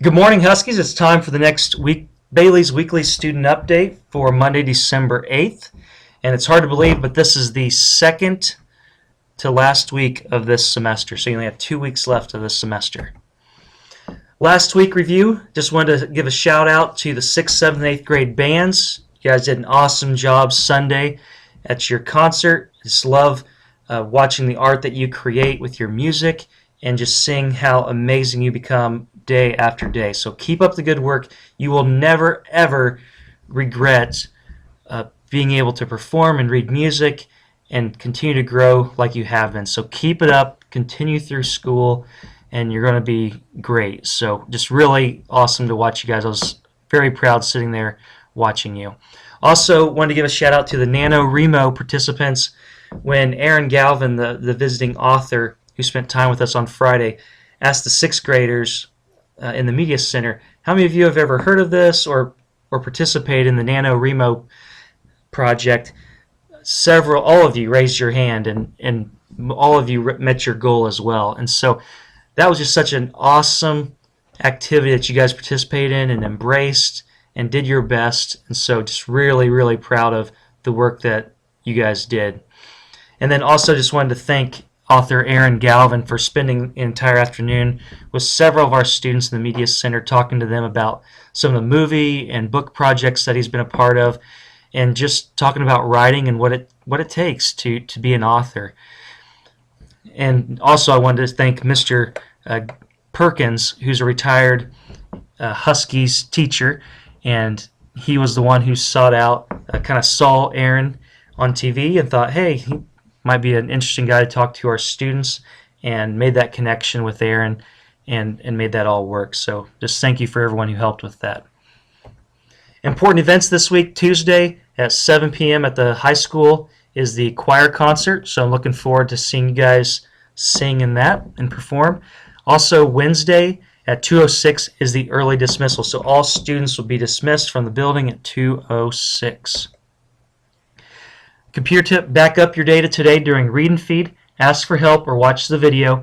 Good morning, Huskies. It's time for the next week, Bailey's Weekly Student Update for Monday, December 8th. And it's hard to believe, but this is the second to last week of this semester. So you only have 2 weeks left of this semester. Last week review, just wanted to give a shout out to the 6th, 7th, and 8th grade bands. You guys did an awesome job Sunday at your concert. Just love watching the art that you create with your music and just seeing how amazing you become day after day. So keep up the good work. You will never, ever regret being able to perform and read music and continue to grow like you have been. So keep it up, continue through school, and you're going to be great. So just really awesome to watch you guys. I was very proud sitting there watching you. Also wanted to give a shout out to the NaNoWriMo participants when Aaron Galvin, the visiting author who spent time with us on Friday, asked the 6th graders in the Media Center, how many of you have ever heard of this or participated in the NaNoWriMo project? All of you raised your hand, and all of you met your goal as well. And so that was just such an awesome activity that you guys participated in and embraced and did your best. And so just really, really proud of the work that you guys did. And then also just wanted to thank author Aaron Galvin for spending the entire afternoon with several of our students in the Media Center, talking to them about some of the movie and book projects that he's been a part of, and just talking about writing and what it takes to be an author. And also I wanted to thank Mr. Perkins, who's a retired Huskies teacher, and he was the one who kind of saw Aaron on TV and thought, hey, he might be an interesting guy to talk to our students, and made that connection with Aaron and made that all work. So just thank you for everyone who helped with that. Important events this week. Tuesday at 7 p.m. at the high school is the choir concert, so I'm looking forward to seeing you guys sing in that and perform. Also Wednesday at 2:06 is the early dismissal, so all students will be dismissed from the building at 2:06. Computer tip: back up your data today during read and feed, ask for help, or watch the video.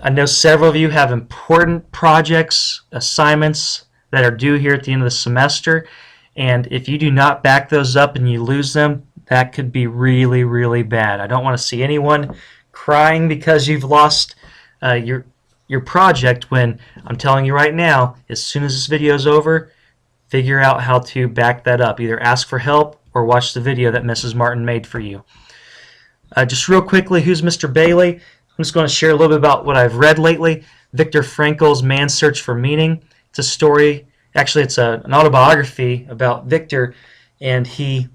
I know several of you have important projects, assignments that are due here at the end of the semester, and if you do not back those up and you lose them, that could be really, really bad. I don't want to see anyone crying because you've lost your project, when I'm telling you right now, as soon as this video is over, figure out how to back that up. Either ask for help or watch the video that Mrs. Martin made for you. Just real quickly, who's Mr. Bailey? I'm just going to share a little bit about what I've read lately. Viktor Frankl's Man's Search for Meaning. It's a story, actually it's an autobiography about Viktor, and he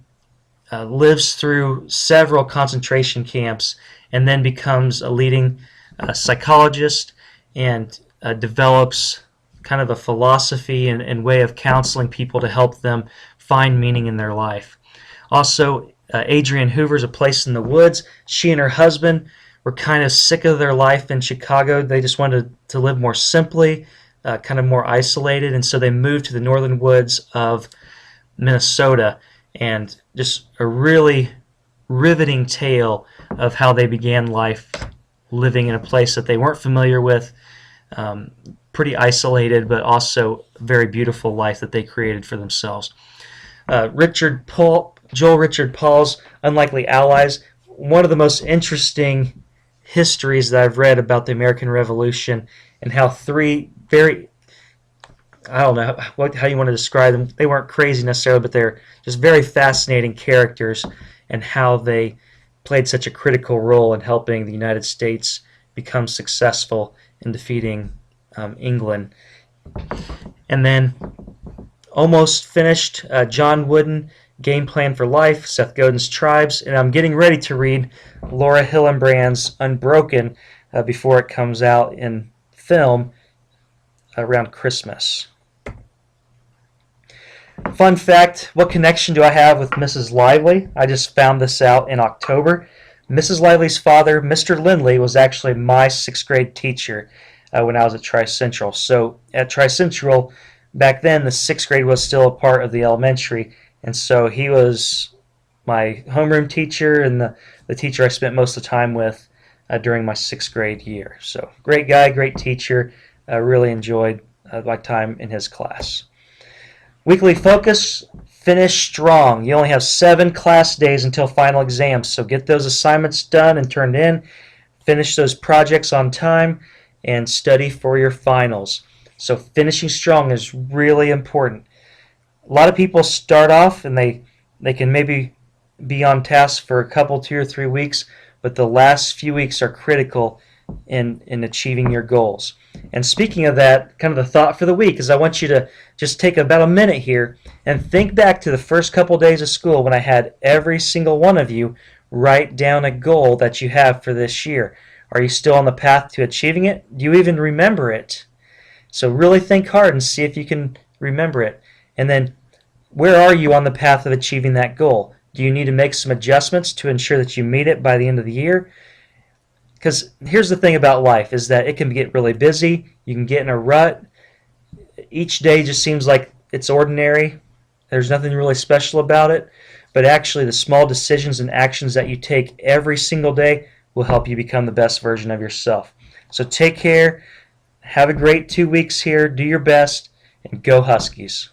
lives through several concentration camps and then becomes a leading psychologist and develops kind of a philosophy and way of counseling people to help them find meaning in their life. Also, Adrienne Hoover's A Place in the Woods. She and her husband were kind of sick of their life in Chicago. They just wanted to live more simply, kind of more isolated, and so they moved to the northern woods of Minnesota. And just a really riveting tale of how they began life living in a place that they weren't familiar with, pretty isolated, but also a very beautiful life that they created for themselves. Joel Richard Paul's Unlikely Allies, one of the most interesting histories that I've read about the American Revolution, and how three very, I don't know how you want to describe them. They weren't crazy necessarily, but they're just very fascinating characters, and how they played such a critical role in helping the United States become successful in defeating England. And then almost finished John Wooden, Game Plan for Life, Seth Godin's Tribes, and I'm getting ready to read Laura Hillenbrand's Unbroken before it comes out in film around Christmas. Fun fact, what connection do I have with Mrs. Lively? I just found this out in October. Mrs. Lively's father, Mr. Lindley, was actually my 6th grade teacher when I was at Tri-Central. So at Tri-Central, back then, the 6th grade was still a part of the elementary, and so he was my homeroom teacher and the teacher I spent most of the time with during my 6th grade year. So great guy, great teacher. I really enjoyed my time in his class. Weekly focus, finish strong. You only have 7 class days until final exams, so get those assignments done and turned in, finish those projects on time, and study for your finals. So finishing strong is really important. A lot of people start off and they can maybe be on task for a couple, 2 or 3 weeks, but the last few weeks are critical in achieving your goals. And speaking of that, kind of the thought for the week is I want you to just take about a minute here and think back to the first couple days of school when I had every single one of you write down a goal that you have for this year. Are you still on the path to achieving it? Do you even remember it? So really think hard and see if you can remember it. And then where are you on the path of achieving that goal? Do you need to make some adjustments to ensure that you meet it by the end of the year? Because here's the thing about life is that it can get really busy. You can get in a rut. Each day just seems like it's ordinary. There's nothing really special about it. But actually the small decisions and actions that you take every single day will help you become the best version of yourself. So take care. Have a great 2 weeks here. Do your best. And go Huskies.